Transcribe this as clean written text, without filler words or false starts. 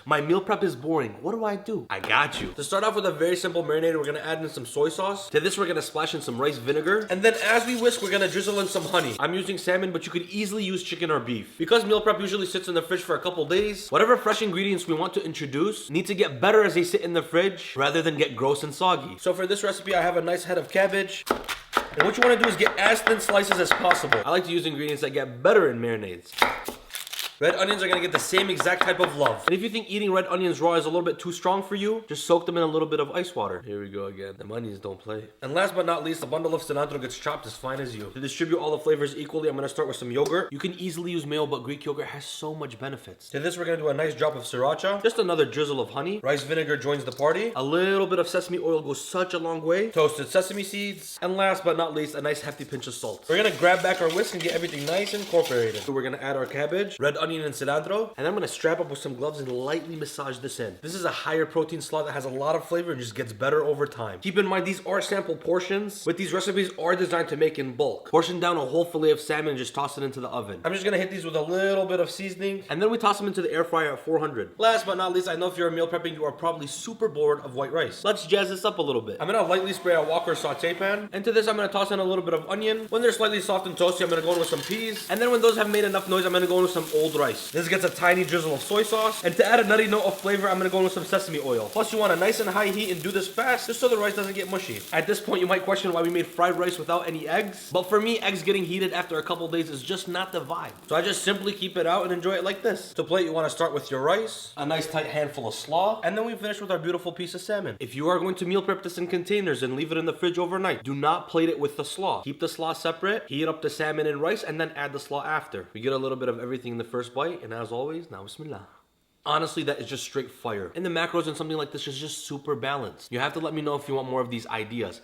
My meal prep is boring. What do? I got you. To start off with a very simple marinade, we're gonna add in some soy sauce. To this, we're gonna splash in some rice vinegar. And then as we whisk, we're gonna drizzle in some honey. I'm using salmon, but you could easily use chicken or beef. Because meal prep usually sits in the fridge for a couple days, whatever fresh ingredients we want to introduce need to get better as they sit in the fridge rather than get gross and soggy. So for this recipe, I have a nice head of cabbage. And what you wanna do is get as thin slices as possible. I like to use ingredients that get better in marinades. Red onions are gonna get the same exact type of love. And if you think eating red onions raw is a little bit too strong for you, just soak them in a little bit of ice water. Here we go again. The onions don't play. And last but not least, a bundle of cilantro gets chopped as fine as you. To distribute all the flavors equally, I'm gonna start with some yogurt. You can easily use mayo, but Greek yogurt has so much benefits. To this, we're gonna do a nice drop of sriracha. Just another drizzle of honey. Rice vinegar joins the party. A little bit of sesame oil goes such a long way. Toasted sesame seeds. And last but not least, a nice hefty pinch of salt. We're gonna grab back our whisk and get everything nice and incorporated. So we're gonna add our cabbage, red onion and cilantro. And I'm gonna strap up with some gloves and lightly massage this in. This is a higher protein slaw that has a lot of flavor and just gets better over time. Keep in mind, these are sample portions, but these recipes are designed to make in bulk. Portion down a whole fillet of salmon and just toss it into the oven. I'm just gonna hit these with a little bit of seasoning, and then we toss them into the air fryer at 400. Last but not least, I know if you're meal prepping, you are probably super bored of white rice. Let's jazz this up a little bit. I'm gonna lightly spray a wok or saute pan, and to this, I'm gonna toss in a little bit of onion. When they're slightly soft and toasty, I'm gonna go in with some peas, and then when those have made enough noise, I'm gonna go in with some old rice. This gets a tiny drizzle of soy sauce, and to add a nutty note of flavor, I'm gonna go in with some sesame oil. Plus, you want a nice and high heat and do this fast, just so the rice doesn't get mushy. At this point, you might question why we made fried rice without any eggs, but for me, eggs getting heated after a couple days is just not the vibe. So I just simply keep it out and enjoy it like this. To plate, you want to start with your rice, a nice tight handful of slaw, and then we finish with our beautiful piece of salmon. If you are going to meal prep this in containers and leave it in the fridge overnight, do not plate it with the slaw. Keep the slaw separate, heat up the salmon and rice, and then add the slaw after. We get a little bit of everything in the first bite, and as always, now bismillah. Honestly, that is just straight fire. And the macros in something like this is just super balanced. You have to let me know if you want more of these ideas.